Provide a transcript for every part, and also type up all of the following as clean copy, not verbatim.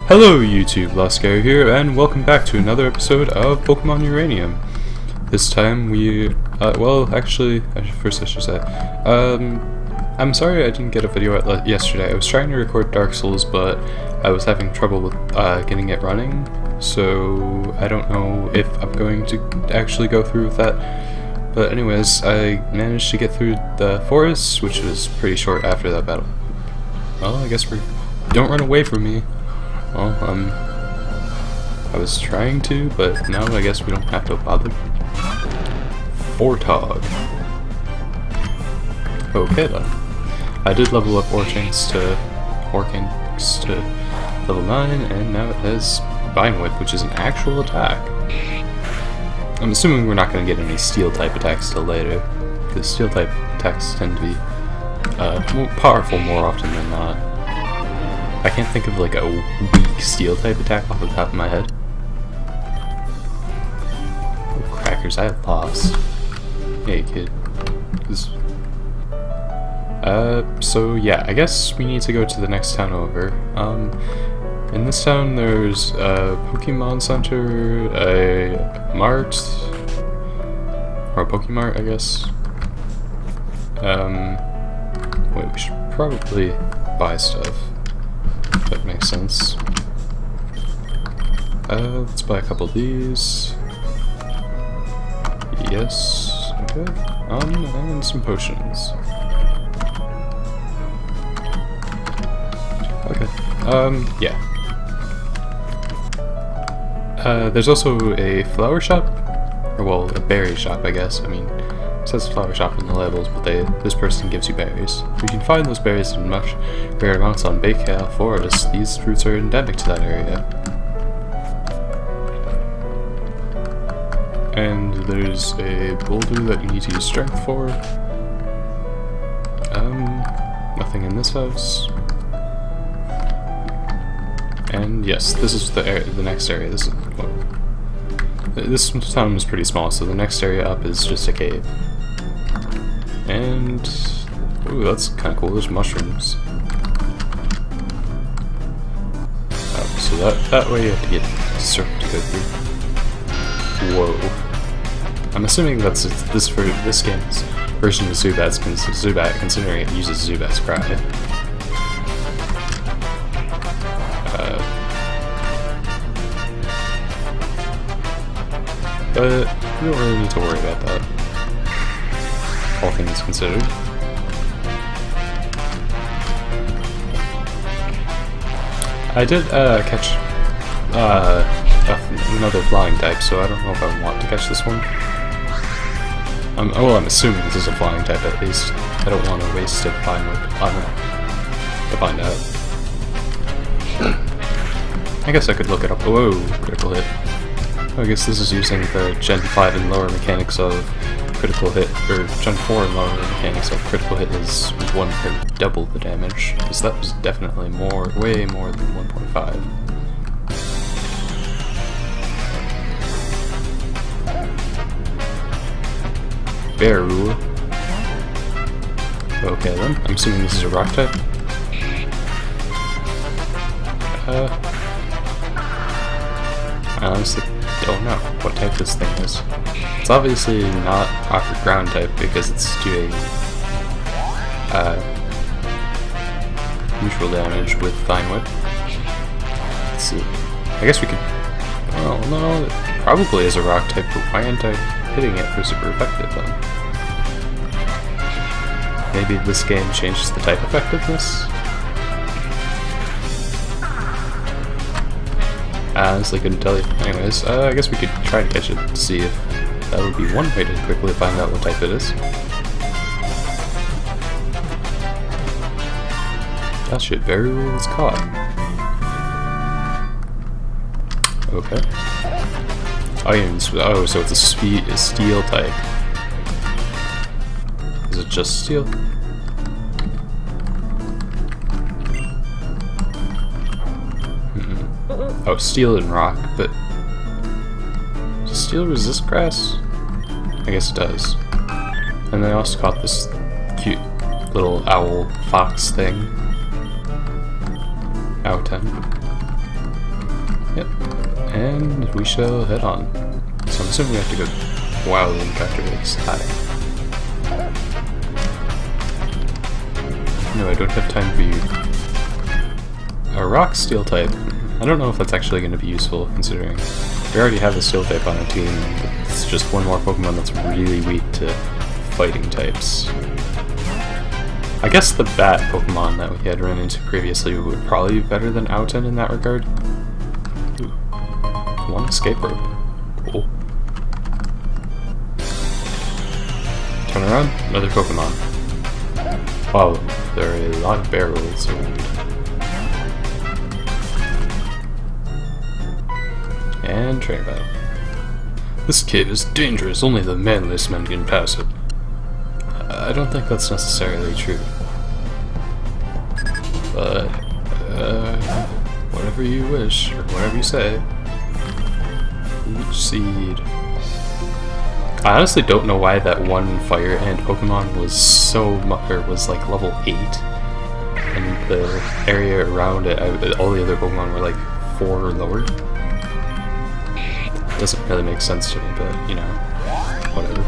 Hello YouTube, Laskeri here, and welcome back to another episode of Pokemon Uranium. This time we, first I should say, I'm sorry I didn't get a video out yesterday. I was trying to record Dark Souls, but I was having trouble with getting it running, so I don't know if I'm going to actually go through with that. But anyways, I managed to get through the forest, which was pretty short after that battle. Well, I guess don't run away from me. Well, I was trying to, but now I guess we don't have to bother. Fortog. Okay then. I did level up Orkinx to level 9, and now it has Vine Whip, which is an actual attack. I'm assuming we're not going to get any Steel-type attacks till later, because Steel-type attacks tend to be more powerful more often than not. I can't think of like a weak Steel-type attack off the top of my head. Oh, crackers, I lost. Hey kid. So yeah, I guess we need to go to the next town over. In this town there's a Pokemon Center, a Mart, or a Pokemart, I guess. Wait, we should probably buy stuff. That makes sense. Let's buy a couple of these. Yes, okay. And some potions. Okay, yeah. There's also a flower shop, or well, a berry shop, I guess. I mean, it says flower shop in the labels, but this person gives you berries. You can find those berries in much rare amounts on Baykal Rainforest. These fruits are endemic to that area. And there's a boulder that you need to use strength for. Nothing in this house. And yes, this is the next area. This town is pretty small, so the next area up is just a cave. And ooh, that's kind of cool. There's mushrooms. So that way you have to get a circle to go through. Whoa! I'm assuming that's this game's version of Zubat's Zubat, considering it uses Zubat's cry. But we don't really need to worry about that, all things considered. I did catch another flying type, so I don't know if I want to catch this one. Well, I'm assuming this is a flying type at least. I don't want to waste a Vine Whip on it to find out. I guess I could look it up. Whoa, critical hit. I guess this is using the Gen 5 and lower mechanics of critical hit, or Gen 4 and lower mechanics of critical hit is 1 or double the damage, because that was definitely way more than 1.5. Beru. Okay then, I'm assuming this is a rock type. I honestly don't know what type this thing is. It's obviously not rock or ground type because it's doing neutral damage with Vine Whip. Let's see. I guess we could. Oh no, it probably is a rock type, but why aren't I hitting it for super effective then? Maybe this game changes the type effectiveness? I honestly couldn't tell you. Anyways, I guess we could try to catch it to see if that would be one way to quickly find out what type it is. That shit very well is caught. Okay. Oh, so it's a steel type. Is it just steel? Oh, steel and rock, but does steel resist grass? I guess it does. And I also caught this cute little owl fox thing. Out 10. Yep. And we shall head on. So I'm assuming we have to go... Wow, the encounter is high. No, I don't have time for you. A rock steel type. I don't know if that's actually going to be useful, considering we already have a steel type on our team. It's just one more Pokemon that's really weak to fighting types. I guess the bat Pokemon that we had run into previously would probably be better than Outen in that regard. Ooh. One escape rope. Cool. Turn around, another Pokemon. Wow, there are a lot of barrels around. And trainer battle. This cave is dangerous, only the manliest men can pass it. I don't think that's necessarily true. But, whatever you wish, or whatever you say. Each seed. I honestly don't know why that one fire ant Pokemon was was like level 8. And the area around it, all the other Pokemon were like 4 or lower. Doesn't really make sense to me, but, you know, whatever.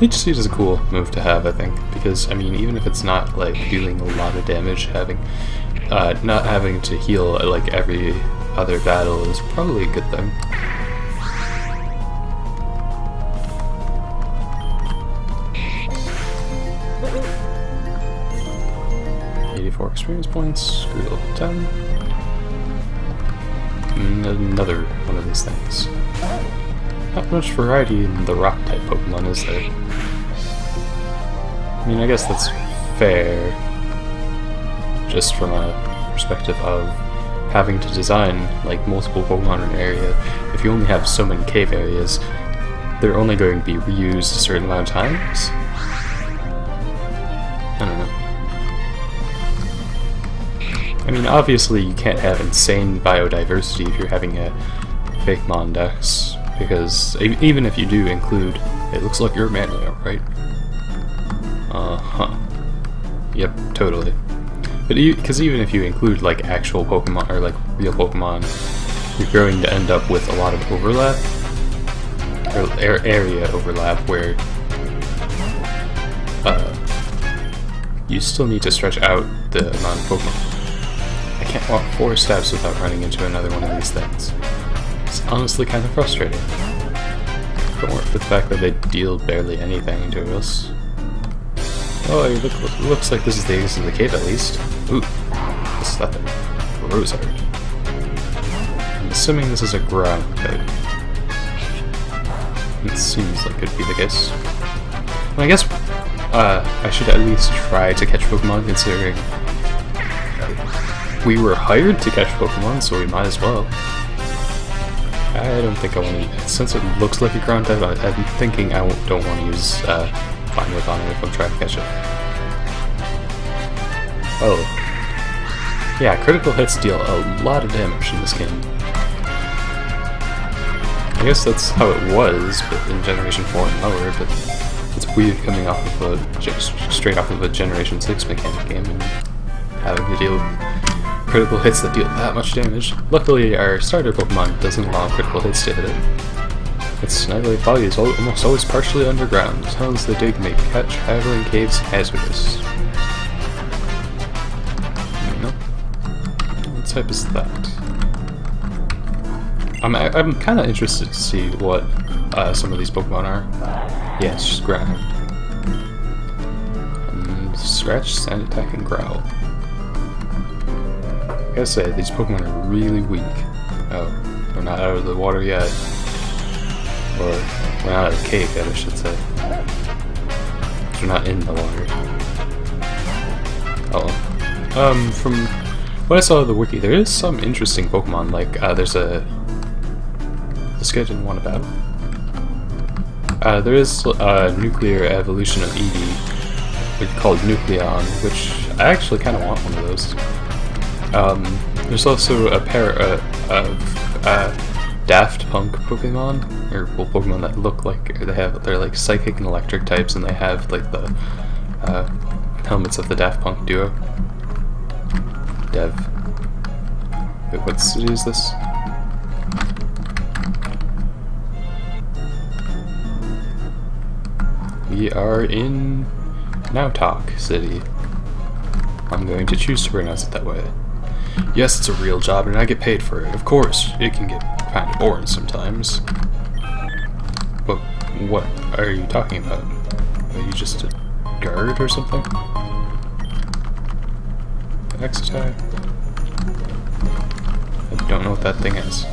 Each seed is a cool move to have, I think, because, I mean, even if it's not, like, dealing a lot of damage, not having to heal, like, every other battle is probably a good thing. Experience points, screw level 10. Another one of these things. Not much variety in the rock type Pokemon, is there? I mean, I guess that's fair. Just from a perspective of having to design like multiple Pokemon in an area. If you only have so many cave areas, they're only going to be reused a certain amount of times. I don't know. I mean, obviously you can't have insane biodiversity if you're having a fake Mondex, because even if you do include, it looks like you're manually, right? Uh-huh. Yep, totally. But because even if you include like actual Pokemon, or like real Pokemon, you're going to end up with a lot of overlap, or area overlap, where you still need to stretch out the amount of Pokemon. I can't walk 4 steps without running into another one of these things. It's honestly kind of frustrating. If it weren't for the fact that they deal barely anything to us. Oh, it looks like this is the exit of the cave at least. Ooh, what's that thing? Rosehard. I'm assuming this is a ground type. It seems like it'd be the case. Well, I guess I should at least try to catch Pokemon, considering we were hired to catch Pokemon, so we might as well. I don't think I want to, since it looks like a ground type, I'm thinking I don't want to use Fine Whip on it if I'm trying to catch it. Oh. Yeah, critical hits deal a lot of damage in this game. I guess that's how it was, but in Generation 4 and lower, but it's weird coming off of straight off of a Generation 6 mechanic game and having to deal with critical hits that deal that much damage. Luckily, our starter Pokemon doesn't allow critical hits to hit it. Its Snagglate body is almost always partially underground. The tunnels they dig make traveling caves hazardous. Nope. What type is that? I'm kind of interested to see what some of these Pokemon are. Yeah, it's just ground. And Scratch, Sand Attack, and Growl. I gotta say, these Pokemon are really weak. Oh, we're not out of the water yet. Or, we're not out of the cave yet, I should say. We're not in the water. Oh. From what I saw of the wiki, there is some interesting Pokemon, like, there's a... This guy didn't want to battle. There is a nuclear evolution of Eevee, called Nucleon, which I actually kind of want one of those. There's also a pair of Daft Punk Pokemon, or well, Pokemon that look like they're like psychic and electric types, and they have like the helmets of the Daft Punk duo. Dev. Wait, what city is this? We are in Nautok City. I'm going to choose to pronounce it that way. Yes, it's a real job and I get paid for it. Of course, it can get kind of boring sometimes. But what are you talking about? Are you just a guard or something? Next time. I don't know what that thing is.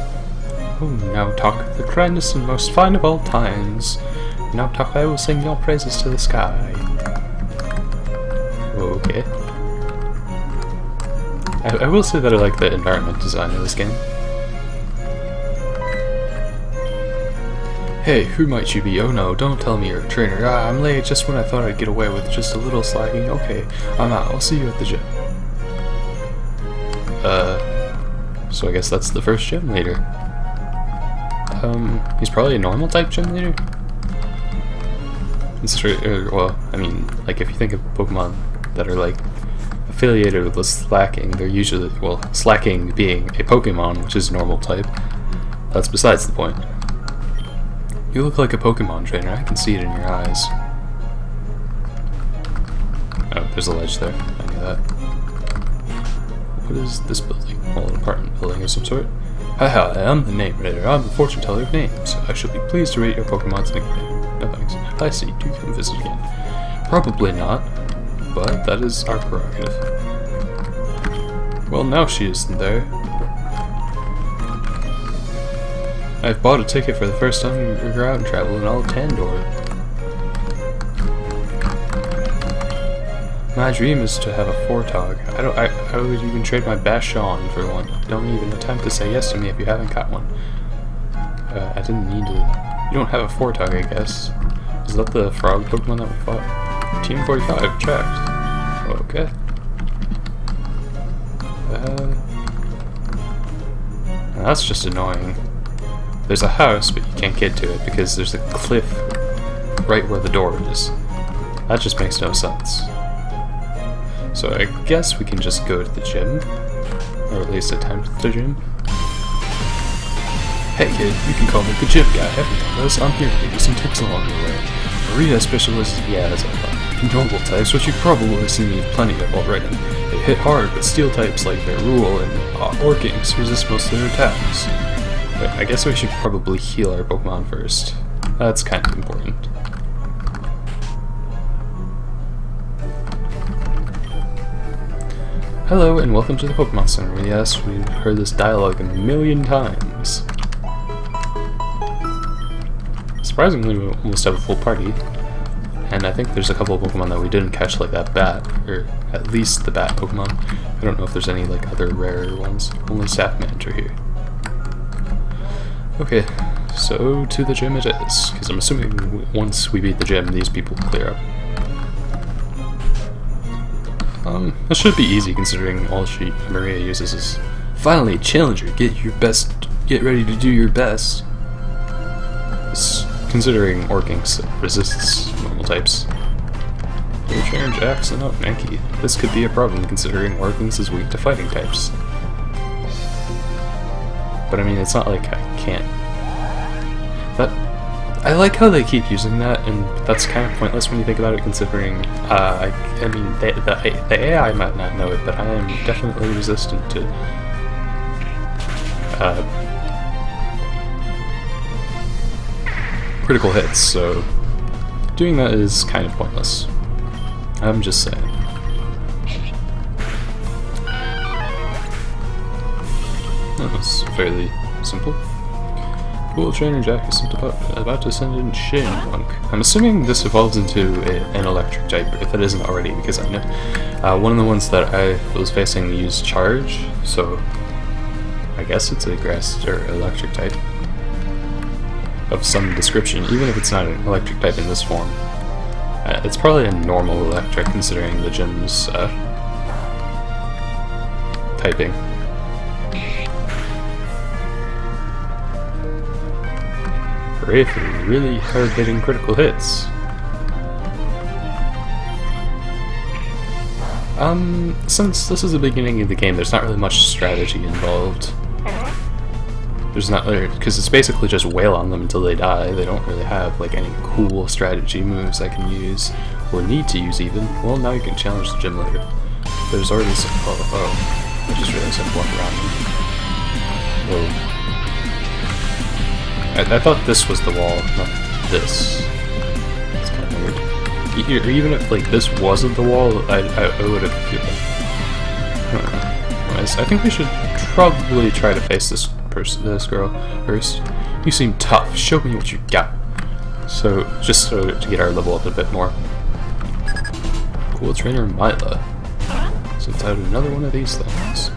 Oh, Nautok, the grandest and most fine of all times. Nautok, I will sing your praises to the sky. Okay. I will say that I like the environment design of this game. Hey, who might you be? Oh no, don't tell me you're a trainer. Ah, I'm late just when I thought I'd get away with just a little slacking. Okay, I'm out. I'll see you at the gym. So I guess that's the first gym leader. He's probably a normal type gym leader? Well, I mean, like if you think of Pokemon that are like affiliated with the Slacking, they're usually, well, Slacking being a Pokemon, which is normal type. That's besides the point. You look like a Pokemon trainer, I can see it in your eyes. Oh, there's a ledge there, I knew that. What is this building? Well, an apartment building of some sort. Haha, I am the name reader, I'm the fortune teller of names. I shall be pleased to rate your Pokemon's nickname. No thanks. I see, do come visit again. Probably not, but that is our prerogative. Well, now she isn't there. I've bought a ticket for the first time to go out and travel in all of Tandor. My dream is to have a Fortog. I would even trade my Bastion for one. Don't even attempt to say yes to me if you haven't got one. I didn't need to. You don't have a Fortog, I guess. Is that the frog Pokemon that we fought? Team 45, checked. Okay. That's just annoying. There's a house, but you can't get to it because there's a cliff right where the door is. That just makes no sense. So I guess we can just go to the gym, or at least attempt the gym. Hey kid, you can call me the gym guy, because I'm here to give you some tips along the way. Arena specialist, yeah, that's a lot. Normal types, which you've probably seen me plenty of already. They hit hard, but steel types like their Rule and Orkings resist most of their attacks. But I guess we should probably heal our Pokemon first. That's kind of important. Hello and welcome to the Pokemon Center. Yes, we've heard this dialogue a million times. Surprisingly, we almost have a full party. And I think there's a couple of Pokemon that we didn't catch, like that bat, or at least the bat Pokemon. I don't know if there's any like other rarer ones. Only Sapmant are here. Okay, so to the gym it is, because I'm assuming once we beat the gym, these people will clear up. That should be easy considering all Maria uses is finally Challenger, get ready to do your best. Considering Orkings resists normal types. Your trainer Jackson out Mankey. This could be a problem considering Orkings is weak to fighting types. But I mean, it's not like I can't. I like how they keep using that, and that's kind of pointless when you think about it, considering, I mean, the AI might not know it, but I am definitely resistant to, critical hits, so doing that is kind of pointless. I'm just saying. That was fairly simple. Cool, Trainer Jack is about to send in Shinpunk. I'm assuming this evolves into an electric type, if it isn't already, because I know one of the ones that I was facing used Charge, so I guess it's a grass or electric type of some description, even if it's not an electric type in this form. It's probably a normal electric considering the gym's typing. Hooray for really hard-hitting critical hits. Since this is the beginning of the game, there's not really much strategy involved. There's not, because it's basically just wail on them until they die. They don't really have like any cool strategy moves I can use, or need to use even. Well, now you can challenge the gym leader. There's already some, I just realized I've walked around them. Whoa. I thought this was the wall, not this. It's kind of weird. Even if like this wasn't the wall, I would have feel like. Anyways, I think we should probably try to face this girl first. You seem tough. Show me what you got. So just so to get our level up a bit more. Cool trainer Mila. So it's out another one of these things.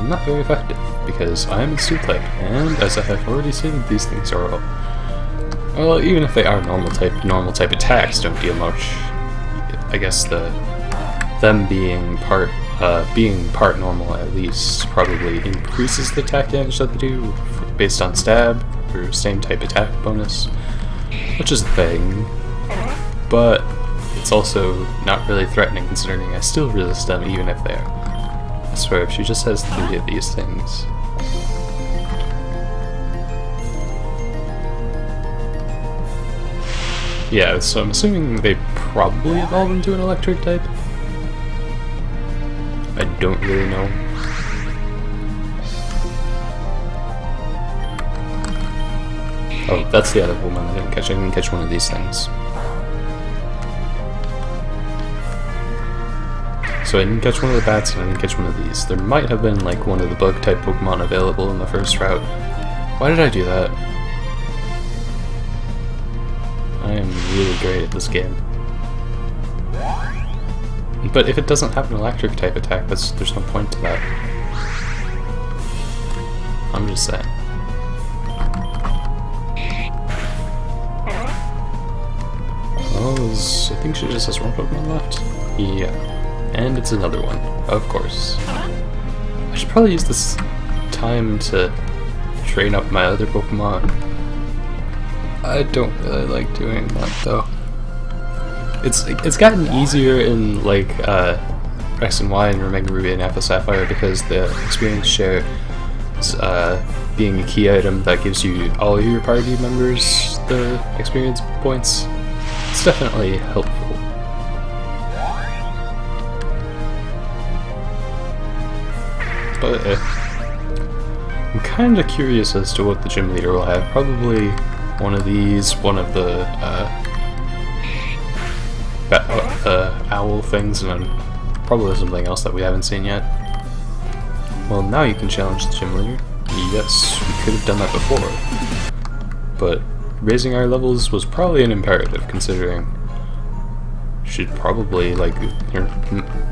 Not very effective, because I am a Steel type, and as I have already stated, these things are all... Well, even if they are normal type attacks don't deal much. I guess them being part normal at least probably increases the attack damage that they do based on stab, or same type attack bonus, which is a thing, but it's also not really threatening considering I still resist them even if they are. I swear, if she just has 3 of these things. Yeah, so I'm assuming they probably evolve into an electric type. I don't really know. Oh, that's the other woman I didn't catch. I didn't catch one of these things. So I didn't catch one of the bats and I didn't catch one of these. There might have been like one of the bug type Pokemon available in the first route. Why did I do that? I am really great at this game. But if it doesn't have an electric type attack, there's no point to that. I'm just saying. Oh, I think she just has one Pokemon left? Yeah. And it's another one, of course. I should probably use this time to train up my other Pokemon. I don't really like doing that though. It's gotten easier in like X and Y and Omega Ruby and Alpha Sapphire because the experience share is being a key item that gives you all your party members the experience points. It's definitely helpful. But I'm kind of curious as to what the gym leader will have. Probably one of these, one of the owl things, and then probably something else that we haven't seen yet. Well, now you can challenge the gym leader. Yes, we could have done that before. But raising our levels was probably an imperative, considering she'd probably, like, your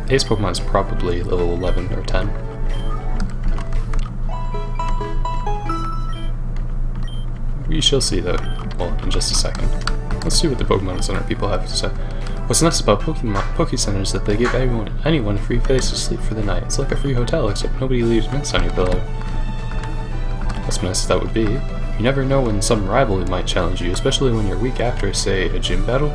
ace Pokemon's probably level 11 or 10. We shall see though, well, in just a second. Let's see what the Pokemon Center people have to say. What's nice about Poke Center is that they give anyone a free place to sleep for the night. It's like a free hotel, except nobody leaves mints on your pillow. As nice as that would be, you never know when some rival might challenge you, especially when you're a week after, say, a gym battle.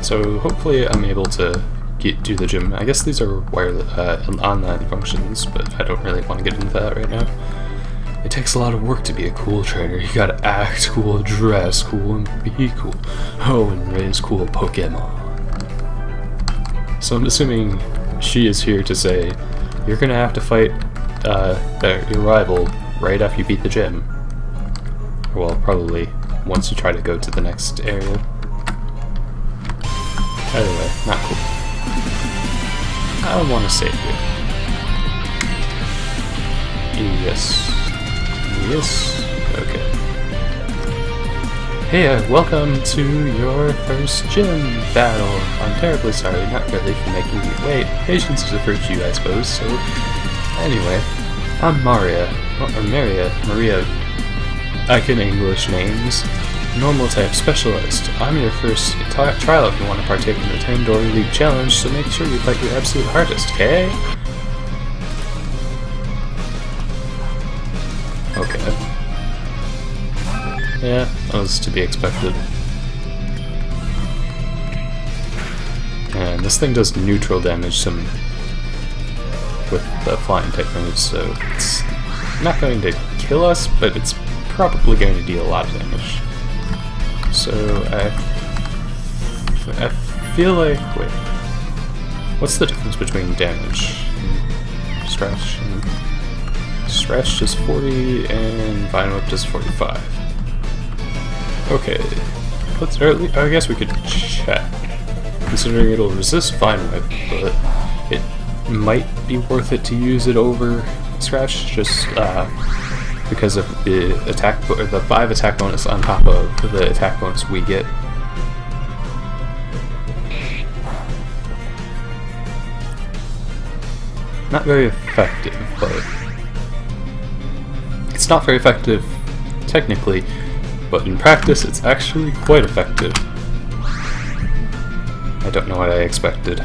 So hopefully I'm able to do the gym. I guess these are wireless online functions, but I don't really want to get into that right now. It takes a lot of work to be a cool trainer. You gotta act cool, dress cool, and be cool. Oh, and raise cool Pokemon. So I'm assuming she is here to say, you're gonna have to fight your rival right after you beat the gym. Well, probably once you try to go to the next area. Anyway, not cool. I want to save you. Yes. Yes. Okay. Hey, welcome to your first gym battle. I'm terribly sorry, not really, for making you wait. Patience is a virtue, I suppose, so... Anyway, I'm Maria. I can English names. Normal type specialist. I'm your first trial if you want to partake in the Tandor League challenge, so make sure you fight your absolute hardest, okay? Okay. Yeah, that was to be expected. And this thing does neutral damage with the flying type moves, so it's not going to kill us, but it's probably going to deal a lot of damage. So I feel like, wait, what's the difference between damage and stretch? Stretch does 40 and Vine Whip does 45. Okay, I guess we could check, considering it'll resist Vine Whip, but it might be worth it to use it over Scratch, just because of the attack, or the 5 attack bonus on top of the attack bonus we get. Not very effective, but it's not very effective technically, but in practice it's actually quite effective. I don't know what I expected.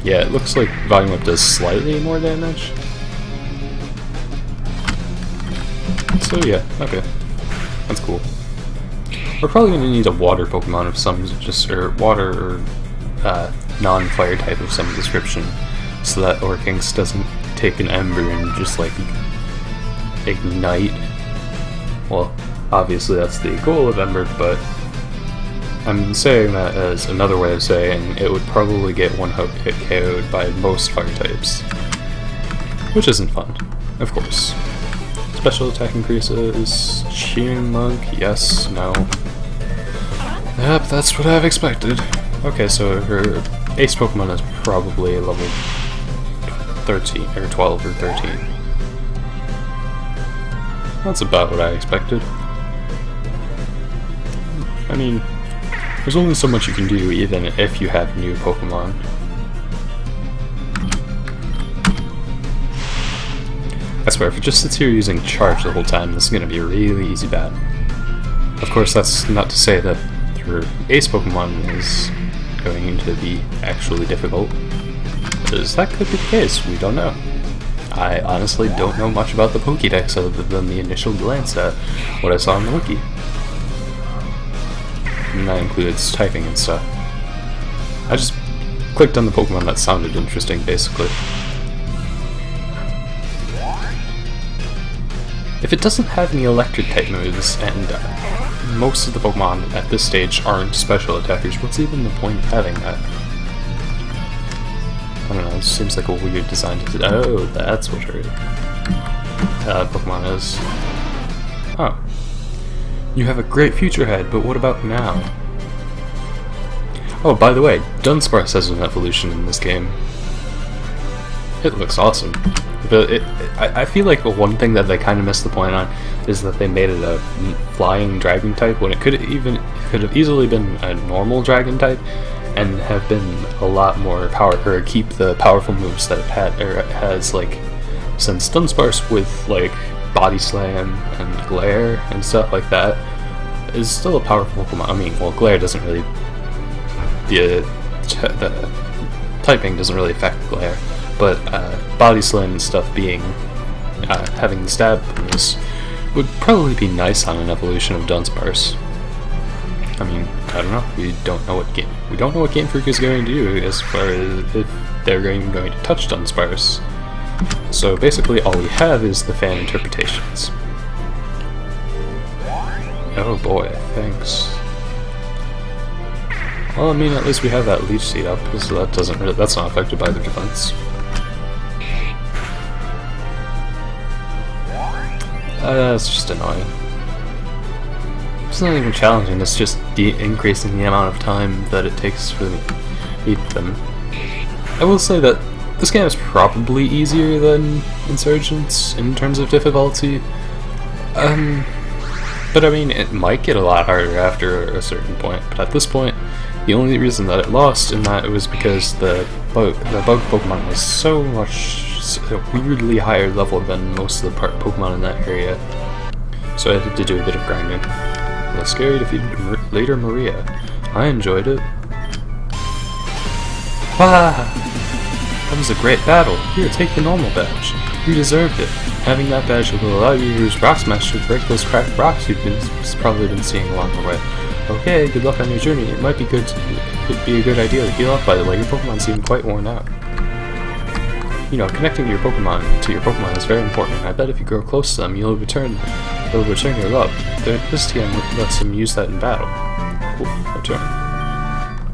Yeah, it looks like Volume Whip does slightly more damage. So yeah, okay. That's cool. We're probably going to need a water Pokemon of some, or water or non-fire type of some description, so that Orkinks doesn't take an Ember and just like ignite. Well, obviously that's the goal of Ember, but I'm saying that as another way of saying it would probably get one hit KO'd by most fire types. Which isn't fun, of course. Special attack increases, Cheating Monk, yes, no. Yep, that's what I've expected. Okay, so her ace Pokemon is probably level 13, or 12 or 13. That's about what I expected. I mean, there's only so much you can do even if you have new Pokemon. I swear, if it just sits here using Charge the whole time, this is going to be a really easy battle. Of course, that's not to say that your ace Pokemon is going to be actually difficult, because that could be the case, we don't know. I honestly don't know much about the Pokédex other than the initial glance at what I saw in the wiki. And that includes typing and stuff. I just clicked on the Pokemon that sounded interesting, basically. If it doesn't have any electric type moves, and most of the Pokemon at this stage aren't special attackers, what's even the point of having that? I don't know, it seems like a weird design to... Oh, that's what her Pokemon is. Oh. You have a great future ahead, but what about now? Oh, by the way, Dunsparce has an evolution in this game. It looks awesome. But I feel like one thing that they kind of missed the point on is that they made it a flying dragon type when it could have easily been a normal dragon type and have been a lot more or keep the powerful moves that it had or it has, like, since Dunsparce with like Body Slam and Glare and stuff like that is still a powerful Pokemon. I mean, well, Glare doesn't really, the typing doesn't really affect Glare, but Body Slam and stuff being having the stab bonus would probably be nice on an evolution of Dunsparce. I mean, I don't know. We don't know what Game Freak is going to do as far as if they're going to touch Dunsparce. So basically, all we have is the fan interpretations. Oh boy, thanks. Well, I mean, at least we have that Leech Seed up, so that's not affected by their defense. That's just annoying. It's not even challenging, it's just increasing the amount of time that it takes for me to beat them. I will say that this game is probably easier than Insurgents in terms of difficulty. But I mean, it might get a lot harder after a certain point, but at this point, the only reason that it lost in that it was because the bug Pokemon was so weirdly higher level than most of the Pokemon in that area. so I had to do a bit of grinding. Laskeri defeated later Maria. I enjoyed it. Wow! That was a great battle. Here, take the normal badge. You deserved it. Having that badge will allow you to use Rock Smash to break those cracked rocks you've probably been seeing along the way. Okay, good luck on your journey. It might be good. It'd be a good idea to heal up. By the way, your Pokemon seem quite worn out. You know, connecting your Pokemon is very important. I bet if you grow close to them, they'll return your love. This TM lets them use that in battle. Cool. Return.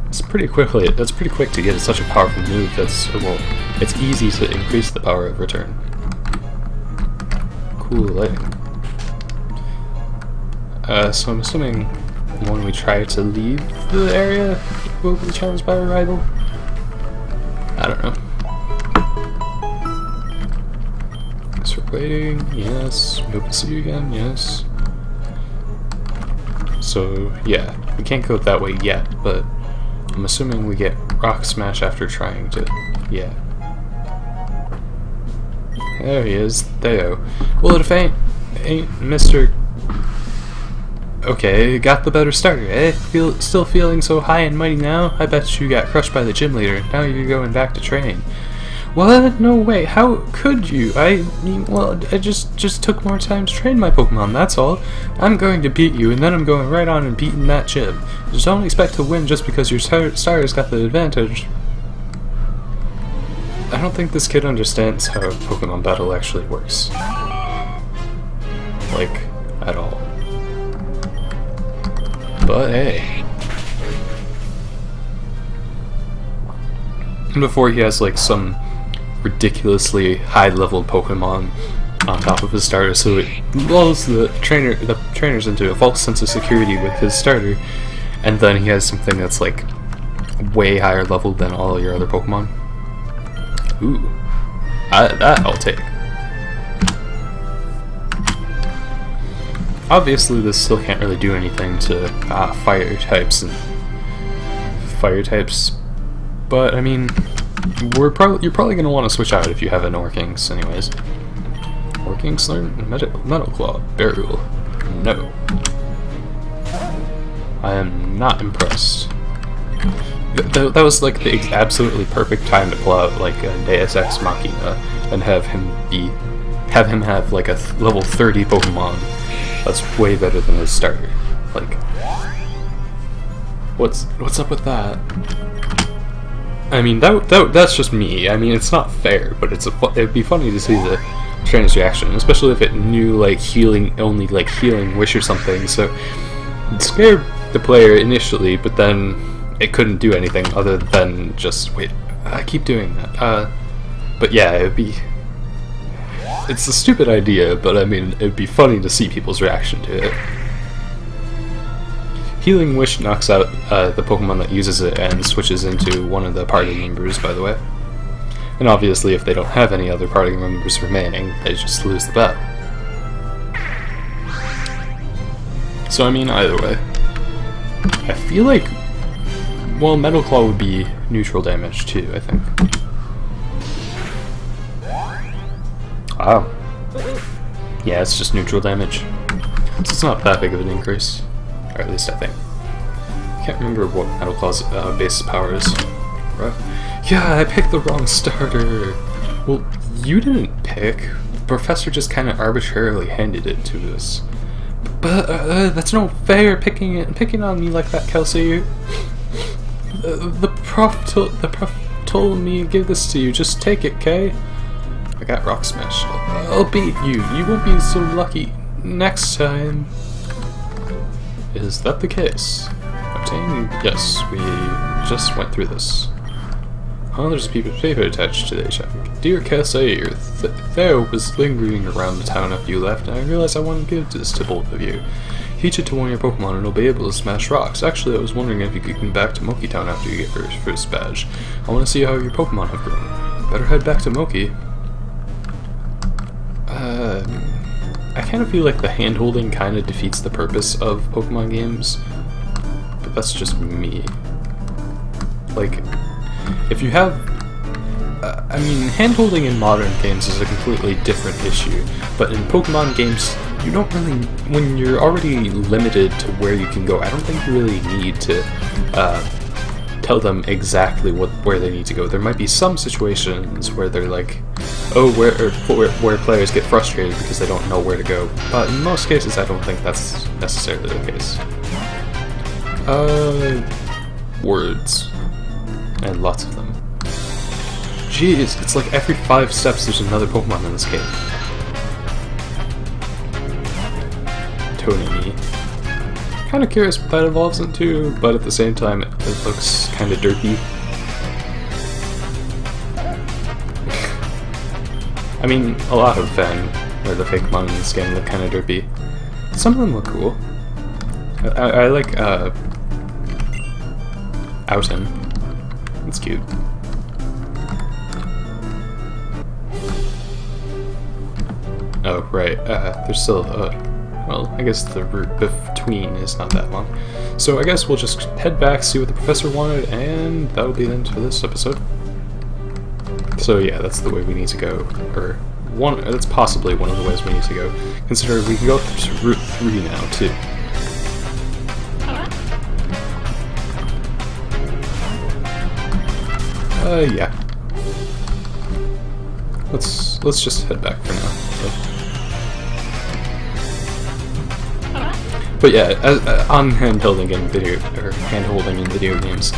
It's pretty quickly. That's pretty quick to get such a powerful move. It's easy to increase the power of return. Cool lighting. So I'm assuming when we try to leave the area, we'll be challenged by a rival. I don't know. Thanks for waiting. Yes. We hope to see you again. Yes. So yeah, we can't go that way yet, but I'm assuming we get Rock Smash after trying to. Yeah. There he is, Theo. Well, if ain't Mr. Okay, got the better starter, eh? Still feeling so high and mighty now? I bet you got crushed by the gym leader. Now you're going back to train. What? No way. How could you? I just took more time to train my Pokemon, that's all. I'm going to beat you, and then I'm going right on and beating that gym. Just don't expect to win just because your starter's got the advantage. I don't think this kid understands how Pokemon battle actually works. Like, at all. But hey. And before he has like some ridiculously high level Pokemon on top of his starter, so it lulls the trainers into a false sense of security with his starter, and then he has something that's like way higher level than all your other Pokemon. Ooh, that I'll take. Obviously, this still can't really do anything to fire types, but I mean, you're probably gonna want to switch out if you have an Orkinks, anyways. Orkinks learn Metal Claw, Burial. No, I am not impressed. That was like the absolutely perfect time to pull out like a Deus Ex Machina and have him have like a level 30 Pokemon. That's way better than his starter. Like, what's up with that? I mean, that's just me. I mean, it's not fair, but it'd be funny to see the trainer's reaction, especially if it knew like healing wish or something. So it scared the player initially, but then it couldn't do anything other than just wait. I keep doing that. But yeah, it's a stupid idea, but I mean, it'd be funny to see people's reaction to it. Healing Wish knocks out the Pokemon that uses it and switches into one of the party members, by the way. And obviously, if they don't have any other party members remaining, they just lose the battle. So I mean, either way. I feel like, well, Metal Claw would be neutral damage too, I think. Wow. Yeah, it's just neutral damage. So it's not that big of an increase. Or at least I think. I can't remember what Metal Claw's base power is. Right. Yeah, I picked the wrong starter! Well, you didn't pick. The professor just kind of arbitrarily handed it to us. But, that's no fair, picking on me like that, Kelsey. The prof told me to give this to you. Just take it, Kay? I got Rock Smash. I'll beat you. You won't be so lucky next time. Is that the case? Obtain? Yes, we just went through this. Oh, there's a piece of paper attached to the check. Dear Kelsey, Theo was lingering around the town after you left, and I realized I want to give this to both of you. Teach it to one of your Pokemon and it'll be able to smash rocks. Actually, I was wondering if you could come back to Moki Town after you get your first badge. I want to see how your Pokemon have grown. Better head back to Moki. I kind of feel like the hand-holding kind of defeats the purpose of Pokemon games, but that's just me. Like, if you have... I mean, hand-holding in modern games is a completely different issue, but in Pokemon games, you don't really, when you're already limited to where you can go, I don't think you really need to tell them exactly where they need to go. There might be some situations where they're like, oh, where players get frustrated because they don't know where to go. But in most cases, I don't think that's necessarily the case. Words. And lots of them. Jeez, it's like every 5 steps there's another Pokemon in this cave. Tony. Kind of curious what that evolves into, but at the same time it looks kind of derpy. I mean, a lot of them, or the fake Pokemon in this game, look kind of derpy. Some of them look cool. I like, Outen. It's cute. Oh, right, there's still, well, I guess the route between is not that long. So I guess we'll just head back, see what the professor wanted, and that'll be the end for this episode. So yeah, that's the way we need to go, or that's possibly one of the ways we need to go, considering we can go to Route 3 now, too. Yeah. Let's just head back for now. But yeah, on hand-holding in video games,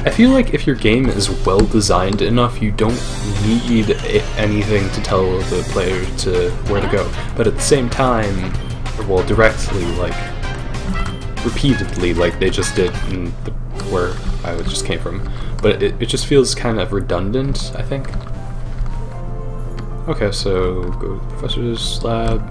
I feel like if your game is well designed enough, you don't need anything to tell the player to where to go. But at the same time, well, directly, like repeatedly, like they just did in where I just came from. But it just feels kind of redundant, I think. Okay, so go to the professor's lab.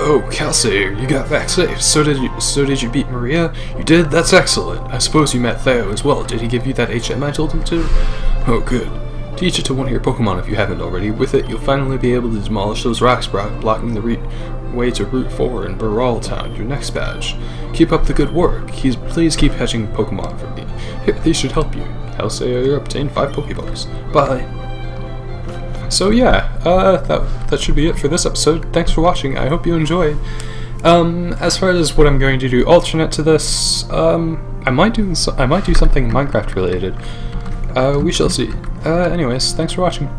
Oh, Kelsey, you got back safe. So did you beat Maria? You did? That's excellent. I suppose you met Theo as well. Did he give you that HM I told him to? Oh, good. Teach it to one of your Pokemon if you haven't already. With it, you'll finally be able to demolish those rocks blocking the way to Route 4 in Baral Town, your next badge. Keep up the good work. Please keep catching Pokemon for me. Here, these should help you. Kelsey, you obtained 5 Pokeballs. Bye. So yeah, that should be it for this episode. Thanks for watching. I hope you enjoyed. As far as what I'm going to do alternate to this, I might do something Minecraft related. We shall see. Anyways, thanks for watching.